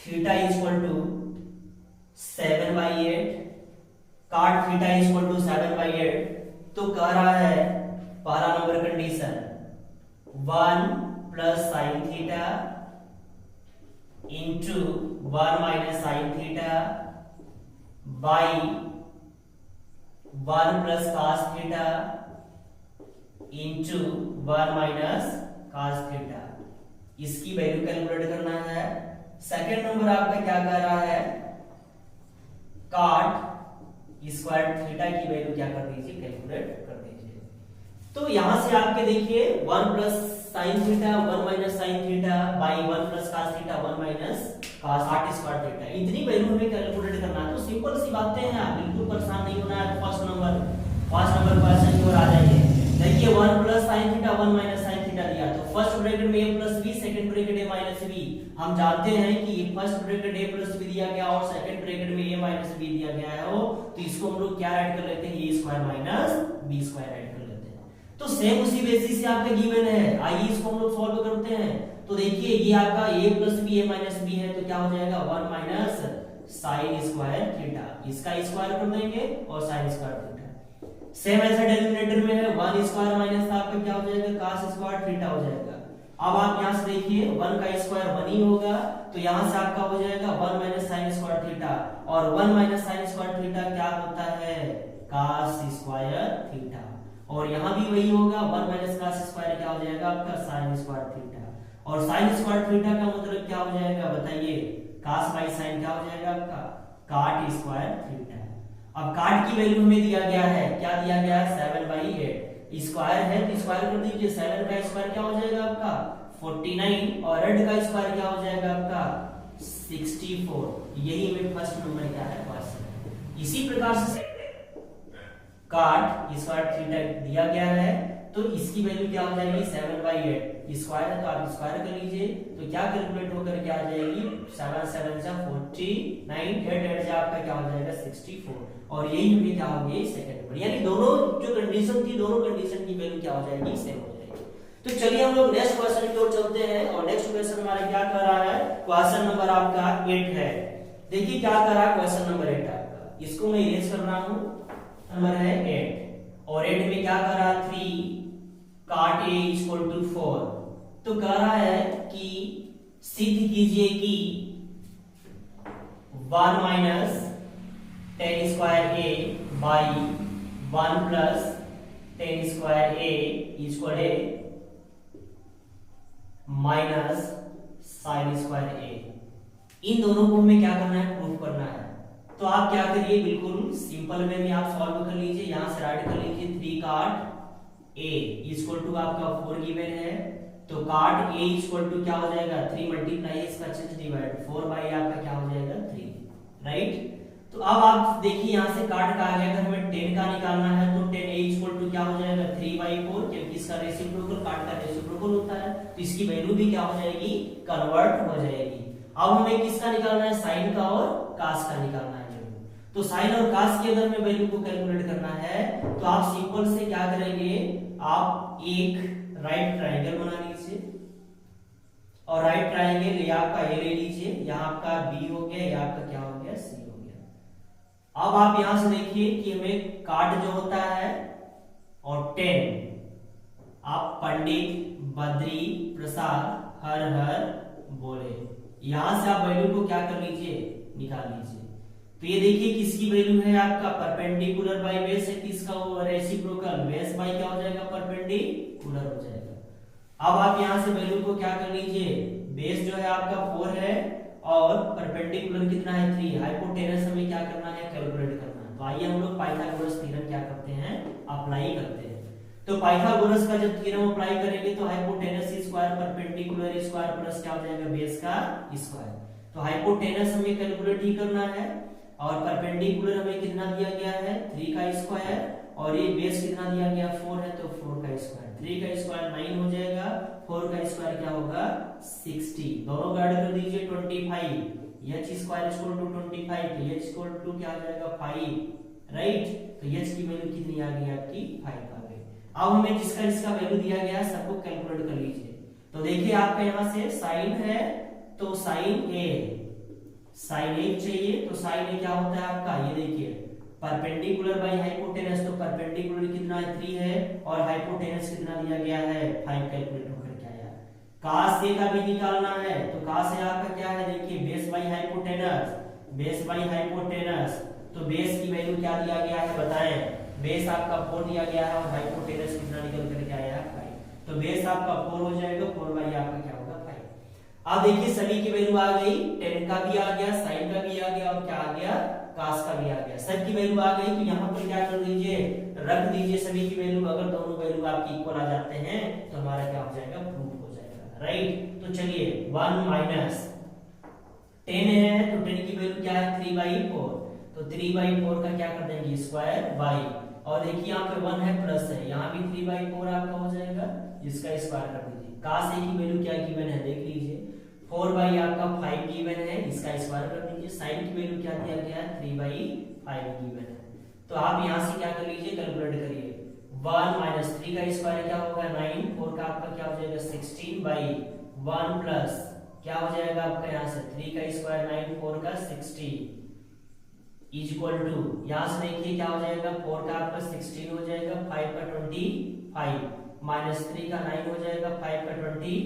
Theta equal to 7/8, काट theta equal to 7/8। तो कह रहा है पहला number condition 1 plus sine theta into 1 minus sine theta by 1 plus cos theta into 1 minus cos theta. इसकी value calculate करना है। सेकंड नंबर आपका क्या कह रहा है, काट स्क्वायर थीटा की वैल्यू क्या कर दीजिए, कैलकुलेट कर दीजिए। तो यहां से आपके देखिए 1 plus sine theta 1 minus sine theta by 1 plus cos theta 1 minus cos 8 square theta, इतनी वैल्यू हमें कैलकुलेट करना है। तो सिंपल सी बातें हैं, आप बिल्कुल परेशान नहीं होना है। फर्स्ट नंबर क्वेश्चन की ओर आ जाइए। देखिए 1 plus sine theta 1 minus sine theta दिया, तो फर्स्ट ब्रैकेट में a plus b, second bracket a minus b। हम जानते हैं कि first bracket a plus b दिया गया और सेकंड ब्रैकेट में a माइनस b दिया गया है, तो इसको हम लोग क्या ऐड कर लेते हैं, a square minus b square add कर लेते हैं। तो सेम उसी बेसिस से आपका गिवन है, आइए इसको हम लोग सॉल्व करते हैं। तो देखिए ये आपका a plus b a minus b है, तो क्या हो जाएगा 1 माइनस साइन स्क्वायर थीटा, इसका स्क्वायर कर देंगे और साइन स्क्वायर थीटा। सेम ऐसा डिनोमिनेटर में है 1 स्क्वायर माइनस आपका क्या हो जाएगा, कास स्क्वायर थीटा हो जाएगा। अब आप यहां से देखिए 1 का स्क्वायर 1 ही होगा, तो यहां से आपका हो जाएगा 1 माइनस साइन स्क्वायर थीटा, और 1 माइनस साइन स्क्वायर थीटा क्या होता है, कास स्क्वायर थीटा। और यहां भी वही होगा 1 माइनस कास स्क्वायर क्या हो जाएगा आपका साइन स्क्वायर थीटा, और साइन स्क्वायर थीटा का मतलब क्या हो जाएगा बताइए, कास बाई साइन क्या हो जाएगा आपका काट स्क्वायर थीटा। अब काट की वैल्यू हमें दिया गया है, क्या दिया गया है 7/8, स्क्वायर है तो स्क्वायर कर दीजिए। 7 का स्क्वायर क्या हो जाएगा आपका 49, और 8 का स्क्वायर क्या हो जाएगा आपका 64। यही हमें फर्स्ट नंबर क्या है क्वेश्चन। इसी प्रकार से काट स्क्वायर थीटा दिया गया है, तो इसकी वैल्यू क्या हो जाएगी 7/8, स्क्वायर है तो आप स्क्वायर कर लीजिए, तो क्या कैलकुलेट होकर क्या आ जाएगी 7 7 जा 49, 8 8 जा आपका क्या हो जाएगा 64, और यही हमें क्या होगी सेकंड नंबर। यानी दोनों जो कंडीशन थी, दोनों कंडीशन की वैल्यू क्या हो जाएगी सेम हो जाएगी। तो चलिए हम लोग नेक्स्ट क्वेश्चन की ओर चलते हैं, और नेक्स्ट क्वेश्चन हमारा क्या कर रहा है, क्वेश्चन नंबर आपका 8 है। देखिए क्या कर रहा है क्वेश्चन नंबर 8 आपका, इसको मैं इरेज कर रहा हूं, नंबर है 8, और 8 में क्या कर रहा है 3 काट a इक्वल टू 4। तो कह रहा है कि सिद्ध कीजिए कि 1 minus ten square a by 1 plus ten square a equal a minus sine square a। इन दोनों को हमें क्या करना है, प्रूफ करना है। तो आप क्या करिए, बिल्कुल सिंपल वे में आप सॉल्व कर लीजिए। यहां से राइट कर लीजिए 3 काट a इक्वल टू आपका 4 गिवन है, तो काट a इक्वल टू क्या हो जाएगा 3 मल्टीप्लाई इसका चेंज डिवाइड 4 बाई आपका क्या हो जाएगा 3, राइट। तो अब आप देखिए यहां से काट का आ गया, अगर हमें 10 का निकालना है तो 10a इक्वल टू क्या हो जाएगा 3/4, क्योंकि इसका रेसिप्रोकल काट का रेसिप्रोकल होता है, तो इसकी वैल्यू भी क्या हो जाएगी कन्वर्ट हो जाएगी। अब हमें किसका निकालना है, साइन का और कास का निकालना है। तो साइन और कास की अगर हमें वैल्यू को कैलकुलेट करना है, तो आप सिंपल से क्या करेंगे, आप एक राइट ट्रायंगल बना लीजिए, और राइट ट्रायंगल ये आपका ए ले लीजिए, यहाँ आपका बी हो गया, ये आपका क्या हो गया सी हो गया। अब आप यहां से देखिए कि हमें काट जो होता है और 10, आप पंडित बद्री प्रसाद हर हर बोले, यहां से आप वैल्यू को क्या कर लीजिए निकाल लीजिए। तो ये देखिए किसकी वैल्यू है आपका परपेंडिकुलर बाय बेस है, किसका वो रेसिप्रोकल बेस बाय क्या हो जाएगा परपेंडिकुलर हो जाएगा। अब आप यहां से वैल्यू को क्या कर लीजिए, बेस जो है आपका 4 है और परपेंडिकुलर कितना है 3, हाइपोटेनस हमें क्या करना है कैलकुलेट करना है। तो आइए हम लोग पाइथागोरस थ्योरम क्या करते हैं अप्लाई करते हैं। तो पाइथागोरस का जब थ्योरम अप्लाई करेंगे तो hypotenuse square perpendicular square plus क्या हो जाएगा बेस का स्क्वायर। तो हाइपोटेनस हमें कैलकुलेट ही करना है, और परपेंडिकुलर हमें कितना दिया गया है 3 का स्क्वायर, और ये बेस कितना दिया गया 4 है, तो 4 का स्क्वायर, 3 का स्क्वायर 9 हो जाएगा, 4 का स्क्वायर क्या होगा 60, दोनों का ऐड कर दीजिए 25, h स्क्वायर इक्वल टू 25, तो h इक्वल टू क्या हो जाएगा 5, राइट। तो h की वैल्यू कितनी आ गई आपकी 5 आ गई। अब हमें जिसका जिसका वैल्यू दिया गया है सबको कैलकुलेट कर लीजिए। तो देखिए आपका यहाँ से साइन है तो साइन a साइन ए चाहिए, तो साइन ए क्या होता है आपका, ये देखिए परपेंडिकुलर बाई हाइपोटेनस, तो परपेंडिकुलर कितना है 3 है और हाइपोटेनस कितना दिया गया है 5, कैलकुलेट होकर के आया। cos ए का भी निकालना है, तो cos ए आपका क्या है देखिए base by hypotenuse, base by hypotenuse, तो बेस की वैल्यू क्या दिया गया है बताएं, बेस आपका 4 दिया गया है और हाइपोटेनस कितना निकल करके आया है 5, तो बेस आपका 4 हो जाएगा, 4 बाई आपका क्या होगा 5। अब देखिए सभी की वैल्यू आ गई, tan का भी आ गया, sin का भी आ गया और क्या आ गया cos का भी आ गया, सब की वैल्यू आ गई। तो यहाँ पर क्या कर दीजिए, रख दीजिए सभी की वैल्यू, अगर दोनों वैल्यू आपकी इक्वल आ जाते हैं तो हमारा क्या हो जाएगा, प्रूफ हो जाएगा, राइट। तो चलिए 1 माइनस 10 है, तो 10 की वैल्यू क्या है 3/4, तो 3/4 का क्या कर देंगे स्क्वायर बाई, और देखिए यहाँ पे 1 है प्लस है, यहाँ भी 3/4 आपका हो जाएगा, इसका स्क्वायर कर दीजिए। cos ए की वैल्यू क्या गिवन है देख लीजिए, 4 आपका 5 गिवन है, इसका स्क्वायर कर दीजिए। sin की वैल्यू क्या दिया गया है 3/5 गिवन है, तो आप यहाँ से क्या कर लीजिए कैलकुलेट करिए, 1 माइनस 3 का स्क्वायर क्या होगा 9, 4 का आपका क्या हो जाएगा 16/1 प्लस क्या हो जाएगा आपका यहाँ से 3 का स्क्वायर 9, 4 का 60 इज इक्वल टू, यहाँ से देखिए क्या हो जाएगा 4 का आपका 16 हो जाएगा, 5 का 25 माइनस 3 का 9 हो जाएगा, 5 का 25।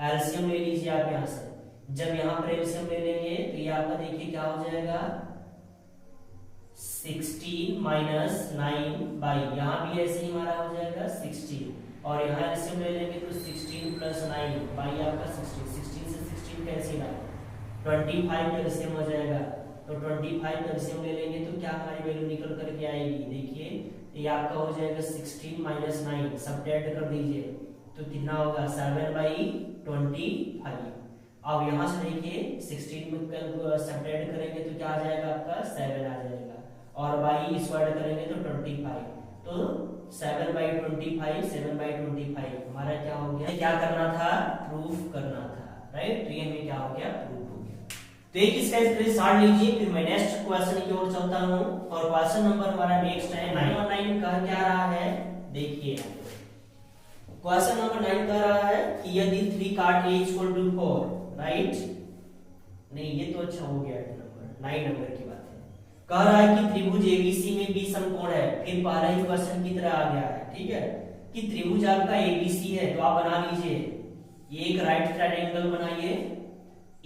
एलसीएम ले लीजिए आप यहाँ से, जब यहाँ पर एलसीएम ले लेंगे तो ये आपका देखिए क्या हो जाएगा 16 माइनस 9 बाई, यहाँ भी ऐसे ही हमारा हो जाएगा 16 और यहाँ एलसीएम ले लेंगे तो 16 प्लस 9 बाई आपका 16, 16 से 16 कैंसिल आएगा, 25 एलसीएम हो जाएगा, तो 25 एलसीएम ले लेंगे तो क्या हमारी वैल्यू निकल करके आएगी देखिए, ये आपका हो जाएगा 16 माइनस 9, सब्ट्रैक्ट कर दीजिए तो कितना होगा 7/25। अब यहाँ से देखिए 16 में सब्ट्रैक्ट करेंगे तो क्या आ जाएगा आपका 7 आ जाएगा, और बाई स्क्वायर करेंगे तो 25, तो 7/25, 7/25 हमारा क्या हो गया, क्या करना था प्रूफ करना था, राइट। तो ये हमें क्या हो गया प्रूफ हो गया। तो एक इसका स्क्रीनशॉट लीजिए, फिर मैं नेक्स्ट क्वेश्चन की ओर चलता हूँ, और क्वेश्चन नंबर हमारा नेक्स्ट है 9 कह क्या रहा है देखिए, क्वेश्चन नंबर 9 कह रहा है कि यदि 3 काट a इक्वल टू 4, राइट, नहीं ये तो अच्छा हो गया नंबर 9 नंबर की बात है, कह रहा है कि त्रिभुज एबीसी में 20 समकोण है, फिर पहला ही क्वेश्चन की तरह आ गया है, ठीक है, कि त्रिभुज आपका एबीसी है, तो आप बना लीजिए एक राइट ट्रायंगल बनाइए,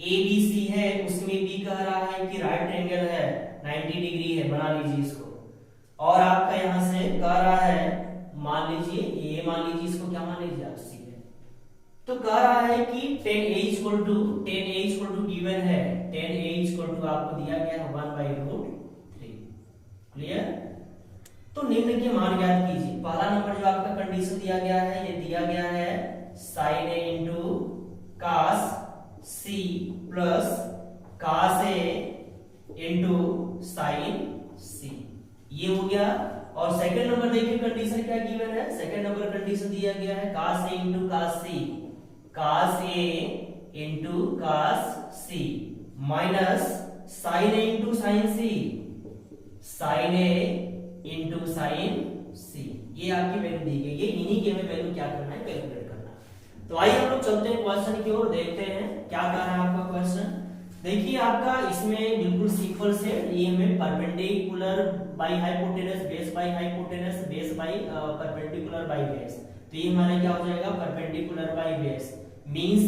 एबीसी है उसमें भी कह रहा है कि राइट एंगल है 90 डिग्री है, बना लीजिए इसको, और आपका यहां से कह रहा है मान लीजिए ये, मान लीजिए इसको क्या मान लीजिए आप सी है, तो कह रहा है कि 10a इक्वल टू गिवन है, 10a इक्वल टू आपको दिया गया है 1/√3, क्लियर। तो निम्न के मान ज्ञात कीजिए। पहला नंबर जो आपका कंडीशन दिया गया है, ये दिया गया है sin a into cos c plus cos a into sin c, ये हो गया। और सेकंड नंबर देखिए कंडीशन क्या गिवन है, सेकंड नंबर कंडीशन दिया गया है cos a into cos c, cos a into cos c minus sin a into sin c, sin a into sin c, ये आपकी वैल्यू दी गई है, इन्हीं की हमें वैल्यू क्या करना है कैलकुलेट करना है। तो आइए हम लोग चलते हैं क्वेश्चन की ओर, देखते हैं क्या कर रहा है आपका क्वेश्चन। देखिए आपका इसमें बिल्कुल सिंपल से, ये हमें perpendicular by hypotenuse, base by hypotenuse, base by perpendicular by base, तो ये हमारा क्या हो जाएगा perpendicular by base, means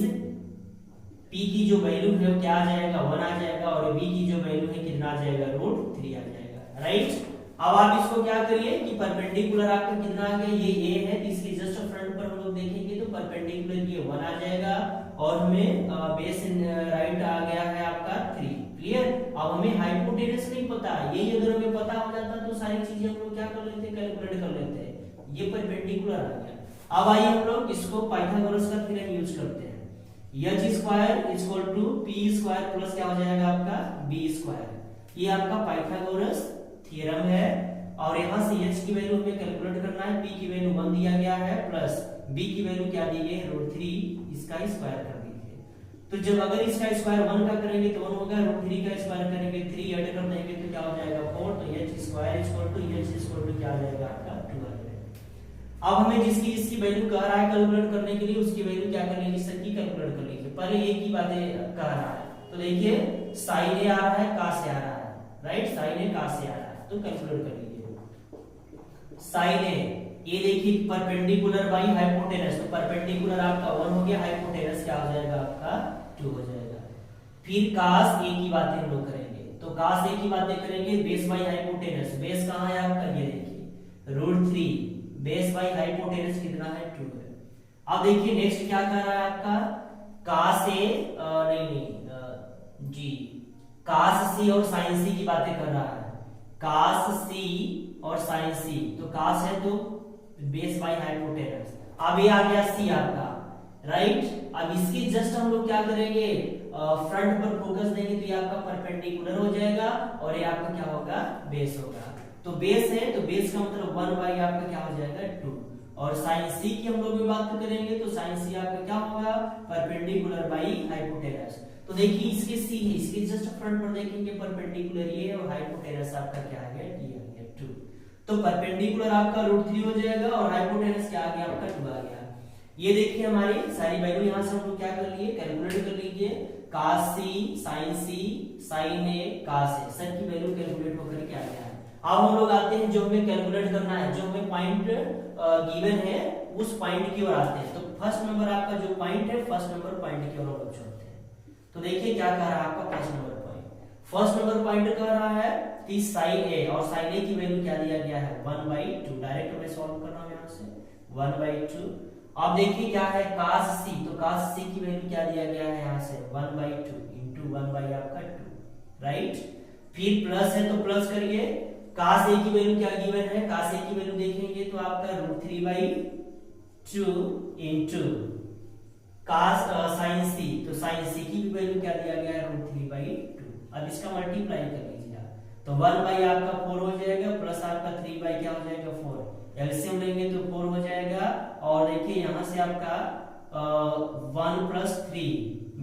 p की जो वैल्यू है वो क्या आ जाएगा 1 आ जाएगा, और b की जो वैल्यू है कितना आ जाएगा √3 आ जाएगा, राइट। अब आप इसको क्या करिए कि परपेंडिकुलर आपका कितना आ गया, ये a है, तो इसके जस्ट फ्रंट पर हम लोग देखेंगे तो परपेंडिकुलर ये 1 आ जाएगा, और हमें बेस राइट आ गया है आपका 3, क्लियर। अब हमें हाइपोटेनस नहीं पता, ये अगर हमें पता हो जाता तो सारी चीजें हम लोग क्या कर लेते कैलकुलेट कर लेते, ये परपेंडिकुलर आ गया। अब आइए हम लोग इसको पाइथागोरस का थ्योरम यूज करते हैं, h square equal to p square plus क्या हो जाएगा आपका b स्क्वायर, ये आपका पाइथागोरस थ्योरम है। और यहां से h की वैल्यू हमें कैलकुलेट करना है, p की वैल्यू 1 दिया गया है, प्लस b की वैल्यू क्या दी गई है √3, इसका स्क्वायर कर दीजिए। तो जब अगर इसका स्क्वायर 1 का करेंगे तो 1 होगा, √3 का स्क्वायर करेंगे 3 ऐड कर देंगे तो क्या हो जाएगा 4, तो h स्क्वायर इक्वल टू क्या आ जाएगा आपका 2 आ जाएगा। अब हमें जिसकी इसकी वैल्यू कह रहा है कैलकुलेट करने के लिए, उसकी वैल्यू क्या कर लीजिए सबकी कैलकुलेट कर लीजिए, पहले एक ही बातें कह रहा है, तो देखिए साइन ए आ रहा है, cos ए आ रहा है, राइट, साइन ए cos ए आ रहा है, तो कैलकुलेट कर लीजिए साइन ए, ये देखिए परपेंडिकुलर बाई हाइपोटेनस, तो परपेंडिकुलर आपका 1 हो गया, हाइपोटेनस क्या हो जाएगा आपका 2 हो जाएगा। फिर cos ए की बातें हम लोग करेंगे, तो cos ए की बातें करेंगे, बेस बाई हाइपोटेनस, बेस कहां है आपका, ये देखिए √3, बेस बाई हाइपोटेनस कितना है 2 है। अब देखिए नेक्स्ट क्या कर रहा है आपका, cos ए जी cos सी और sin सी की बातें कर रहा है, cos सी और sin सी, तो cos है तो बेस बाई हाइपोटेनस, अब ये आ गया सी आपका, राइट। अब इसके जस्ट हम लोग क्या करेंगे, फ्रंट पर फोकस देंगे, तो ये आपका परपेंडिकुलर हो जाएगा और ये आपका क्या होगा, बेस होगा। तो बेस है तो बेस का मतलब 1 बाई आपका क्या हो जाएगा 2, और साइन सी की हम लोग भी बात करेंगे, तो साइन सी आपका क्या होगा, परपेंडिकुलर बाई हाइपोटेनस। तो देखिए इसके सी है, इसके जस्ट फ्रंट पर देखेंगे परपेंडिकुलर ये और हाइपोटेनस आपका क्या आ गया, डी आ गया 2, तो परपेंडिकुलर आपका √3 हो जाएगा और हाइपोटेनस क्या आ गया आपका 2 आ गया। ये देखिए हमारी सारी वैल्यू यहां से हम लोग क्या कर लिए, कैलकुलेट कर लीजिए, cos सी, sin सी, sin ए, cos ए, सब की वैल्यू कैलकुलेट होकर के आ गया है। अब हम लोग आते हैं जो हमें कैलकुलेट करना है, जो हमें पॉइंट गिवन है उस पॉइंट की ओर आते हैं। तो फर्स्ट नंबर आपका जो पॉइंट है, फर्स्ट नंबर पॉइंट की ओर हम लोग चलते हैं। तो देखिए क्या कह रहा है आपका first number point, first number point कह रहा है कि sin ए, और sin ए की वैल्यू क्या दिया गया है 1/2, डायरेक्ट मैं सॉल्व कर रहा हूं यहां से 1/2। अब देखिए क्या है cos सी, तो cos सी की वैल्यू क्या दिया गया है यहाँ से 1/2 इंटू 1 आपका 2, राइट। फिर प्लस है तो प्लस करिए, cos ए की वैल्यू क्या गिवन है, cos ए की वैल्यू देखेंगे तो आपका √3/2 इंटू cos sin सी, तो sin सी की भी वैल्यू क्या दिया गया है √3/2। अब इसका मल्टीप्लाई कर लीजिए आप, तो 1 आपका 4 हो जाएगा, प्लस आपका 3 क्या हो जाएगा 4, एलसीएम लेंगे तो 4 हो जाएगा, और देखिए यहां से आपका 1 + 3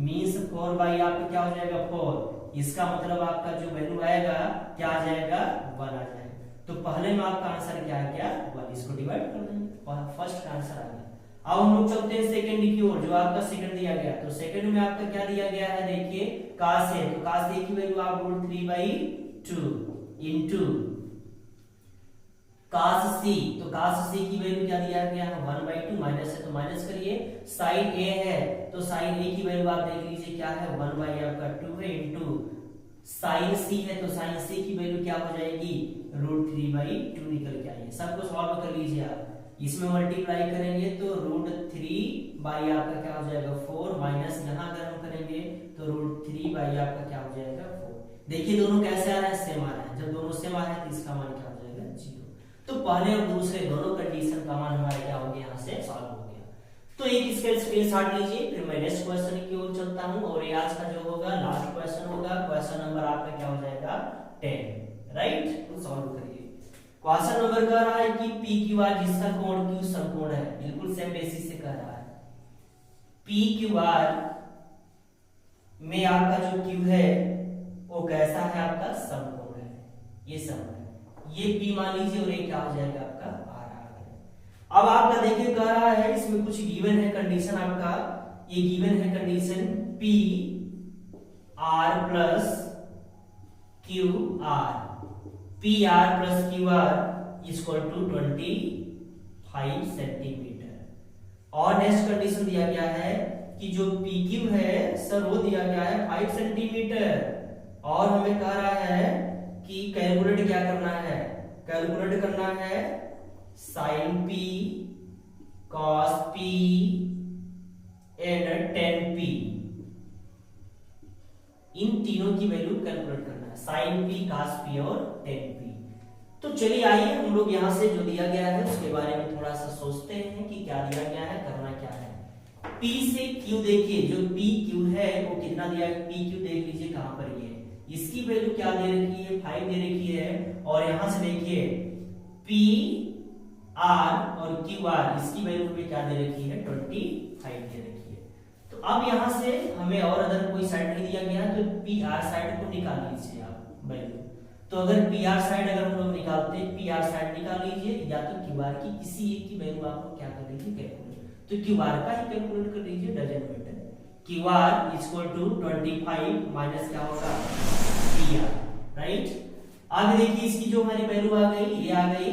मीन्स 4 आपका क्या हो जाएगा 4, इसका मतलब आपका जो वैल्यू आएगा क्या आ जाएगा 1 आ जाएगा। तो पहले में आपका आंसर क्या आ गया 1, इसको डिवाइड कर देंगे, फर्स्ट का आंसर आ गया। अब हम लोग चलते हैं सेकंड की ओर, जो आपका सेकंड दिया गया, तो सेकंड में आपका क्या दिया गया है, देखिए cos ए, तो cos ए की वैल्यू आप √3/2 इंटू cos सी, तो cos सी की वैल्यू क्या दिया गया है 1/2, माइनस है तो माइनस करिए, sin ए है तो sin ए की वैल्यू आप देख लीजिए क्या है 1/आपका 2 है, इंटू sin सी है तो sin सी की वैल्यू क्या हो जाएगी √3/2 निकल के आइए। सबको सॉल्व कर लीजिए आप, इसमें मल्टीप्लाई करेंगे तो √3 आपका क्या हो जाएगा 4, माइनस यहाँ अगर हम करेंगे तो √3 आपका क्या हो जाएगा 4। देखिए दोनों कैसे आ रहा है, सेम आ रहा है, जब दोनों सेम आ रहा है तो इसका मान क्या हो जाएगा 0। तो पहले और दूसरे दोनों कंडीशन का मान हमारा क्या हो गया, यहाँ से सॉल्व हो गया। तो एक इसका स्क्रीनशॉट लीजिए, फिर मैं नेक्स्ट क्वेश्चन की ओर चलता हूं, और ये आज का जो होगा लास्ट क्वेश्चन होगा, क्वेश्चन नंबर आपका क्या हो जाएगा 10, राइट। तो सॉल्व करिए। क्वेश्चन नंबर कह रहा है कि पी क्यू आर जिसका कोण क्यू समकोण है, बिल्कुल सेम बेसिस से कह रहा है, पी क्यू आर में आपका जो क्यू है वो कैसा है, आपका समकोण है, ये सम है, ये P मान लीजिए, और ये क्या हो जाएगा आपका R आ गया। अब आपका देखिए कह रहा है इसमें कुछ गिवन है कंडीशन, आपका ये गिवन है condition P R + Q R, P R + Q R = 25 centimetre. और नेक्स्ट कंडीशन दिया गया है कि जो PQ है सर वो दिया गया है 5 सेंटीमीटर, और हमें कह रहा है कि कैलकुलेट क्या करना है, कैलकुलेट करना है sin P cos P and tan P, इन तीनों की वैल्यू कैलकुलेट करना है, sin P cos P और tan P। तो चलिए आइए हम लोग यहाँ से जो दिया गया है उसके बारे में थोड़ा सा सोचते हैं कि क्या दिया गया है, करना क्या है। P से Q देखिए, जो PQ है वो कितना दिया है, PQ देख लीजिए कहां पर ये, इसकी वैल्यू क्या दे रखी है 5 दे रखी है, और यहां से देखिए P R और Q R इसकी वैल्यू पे क्या दे रखी है 25 दे रखी है। तो अब यहां से हमें और अदर कोई साइड नहीं दिया गया, तो P R साइड को निकाल लीजिए आप वैल्यू। तो अगर P R साइड अगर हम लोग निकालते हैं, P R साइड निकाल लीजिए, या तो Q R की किसी एक की वैल्यू आपको क्या कर लीजिए कैलकुलेट, तो Q R का ही कैलकुलेट कर लीजिए, doesn't matter. Q R equal to 25 minus क्या होगा पी आर, राइट। अब देखिए इसकी जो हमारी वैल्यू आ गई, ये आ गई।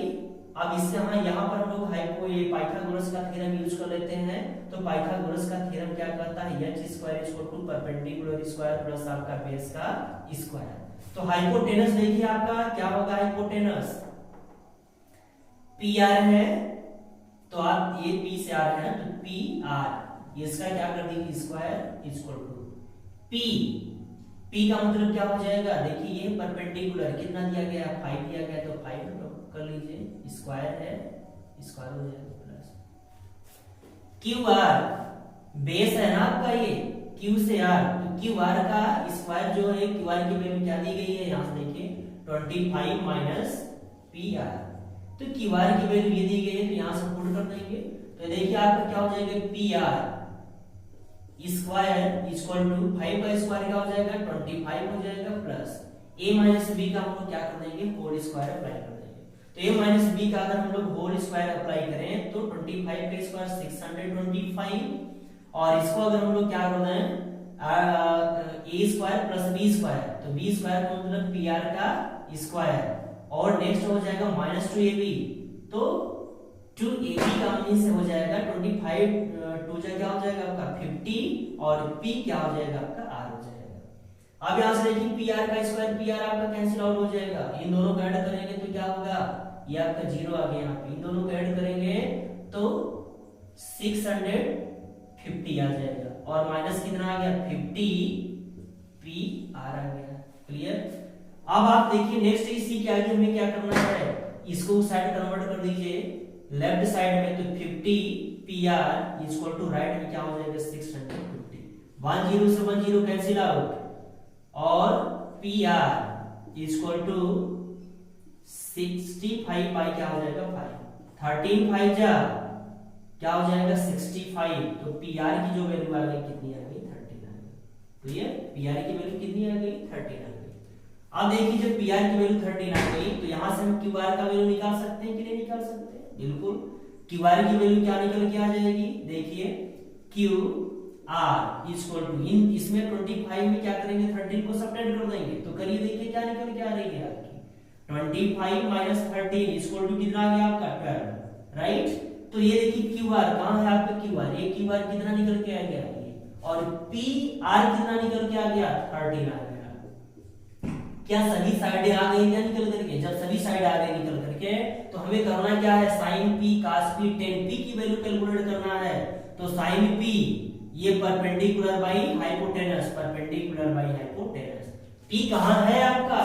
अब इससे यहाँ पर हम लोग ये पाइथागोरस का थ्योरम यूज कर लेते हैं। तो पाइथागोरस का थ्योरम क्या कहता है, h square equal to perpendicular square plus आपका बेस का स्क्वायर। तो हाइपोटेनस देखिए आपका क्या होगा, हाइपोटेनस पी आर है, तो आप ये पी से आर है तो पी आर, इसका क्या कर देंगे square equal to P. P का मतलब क्या हो जाएगा, देखिए ये परपेंडिकुलर कितना दिया गया है 5 दिया गया, तो 5 कर लीजिए, स्क्वायर है स्क्वायर हो जाएगा प्लस क्यू आर, बेस है ना आपका ये क्यू से आर, तो क्यू आर का स्क्वायर जो है, क्यू आर की वैल्यू क्या दी गई है, यहां से देखिए 25 माइनस पी आर। तो क्यू आर की वैल्यू ये दी गई है, तो यहां से पुट कर देंगे। तो देखिए आपका क्या हो जाएगा, P R square equal to 5 का स्क्वायर क्या हो जाएगा 25 हो जाएगा, प्लस a माइनस बी का हम लोग क्या कर देंगे होल स्क्वायर अप्लाई कर देंगे। तो a माइनस बी का अगर हम लोग होल स्क्वायर अप्लाई करें तो 25 का स्क्वायर 625, और इसको अगर हम लोग क्या कर दें a square plus b square, तो b स्क्वायर का मतलब पी आर का स्क्वायर, और नेक्स्ट हो जाएगा माइनस 2ab, तो 2ab का मीन से हो जाएगा 25, 2 जा क्या हो जाएगा आपका 50, और p क्या हो जाएगा आपका r हो जाएगा। अब यहां से देखिए पी आर का स्क्वायर पी आर आपका कैंसिल आउट हो जाएगा, इन दोनों को ऐड करेंगे तो क्या होगा, ये आपका 0 आ गया, यहाँ पे इन दोनों को ऐड करेंगे तो 650 आ जाएगा, और माइनस कितना आ गया 50 पी आर आ गया, क्लियर। अब आप देखिए नेक्स्ट इसी के आगे हमें क्या करना है, इसको साइड कन्वर्ट कर दीजिए लेफ्ट साइड में, तो 50 P R equal to right में क्या हो जाएगा 650, 1 0 से 1 0 कैंसिल आउट, और पी आर इक्वल टू 65 पाई क्या हो जाएगा 5, 13 5 जा क्या हो जाएगा 65, तो पी आर की जो वैल्यू आ गई कितनी आ गई 13 आ गई, क्लियर। पी आर की वैल्यू कितनी आ गई 13 आ गई। अब देखिए जब पी आर की वैल्यू 13 आ गई, तो यहां से हम क्यू आर का वैल्यू निकाल सकते हैं कि नहीं निकाल सकते, बिल्कुल। क्यू आर की वैल्यू क्या निकल के आ जाएगी, देखिए क्यू आर इक्वल टू इन इसमें 25 में क्या करेंगे 13 को सब्ट्रैक्ट कर देंगे, तो करिए देखिए क्या निकल के आ रही है आपकी 25 माइनस 13 इक्वल टू कितना आ गया आपका 12, राइट। तो ये देखिए क्यू आर कहां है आपका क्यू आर, ये क्यू आर कितना निकल के आ गया ये, और पी आर कितना निकल के आ गया 13 आ गया। क्या सभी साइडें आ गई क्या निकल करके, जब सभी साइड आ गई निकल करके, तो हमें करना क्या है sine P cos p tan p की वैल्यू कैलकुलेट करना है। तो साइन p ये perpendicular by hypotenuse, perpendicular by hypotenuse, p कहां है आपका,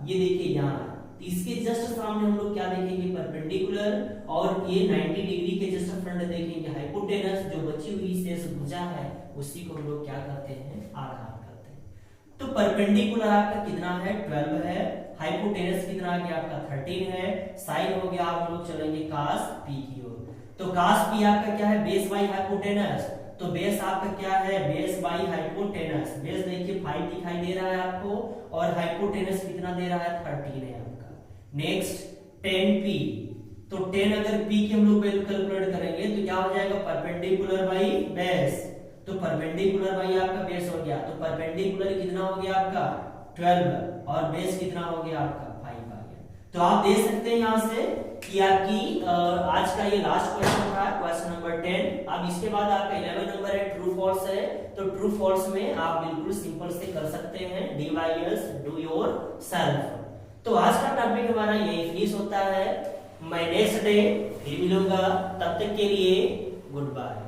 ये देखिए यहां, इसके जस्ट सामने हम लोग क्या देखेंगे परपेंडिकुलर, और ये 90 डिग्री के जस्ट फ्रंट देखेंगे हाइपोटेनस, जो बची हुई शेष भुजा है उसी को हम लोग क्या कहते हैं आधार कहते हैं। तो परपेंडिकुलर आपका कितना है 12 है, हाइपोटेनस कितना आ गया आपका 13 है, साइन हो गया आप लोग चलेंगे cos p की ओर। तो cos p आपका क्या है बेस बाई हाइपोटेनस, तो बेस आपका क्या है बेस बाई हाइपोटेनस, बेस देखिए 5 दिखाई दे रहा है आपको, और हाइपोटेनस कितना दे रहा है 13 है आपका। नेक्स्ट tan p, तो tan अगर p की हम लोग वैल्यू कैलकुलेट करेंगे तो क्या हो जाएगा परपेंडिकुलर बाई बेस, तो परपेंडिकुलर बाई आपका बेस हो गया, तो परपेंडिकुलर कितना हो गया आपका 12, और बेस कितना हो गया आपका 5 आ गया। तो आप देख सकते हैं यहां से कि आपकी आज का ये लास्ट क्वेश्चन था, क्वेश्चन नंबर 10। अब इसके बाद आपका 11 नंबर है ट्रू फॉल्स है, तो ट्रू फॉल्स में आप बिल्कुल सिंपल से कर सकते हैं डिवाइडर्स डू योर सेल्फ। तो आज का टॉपिक हमारा यही फिनिश होता है, मैं नेक्स्ट डे फिर मिलूंगा, तब तक के लिए गुड बाय।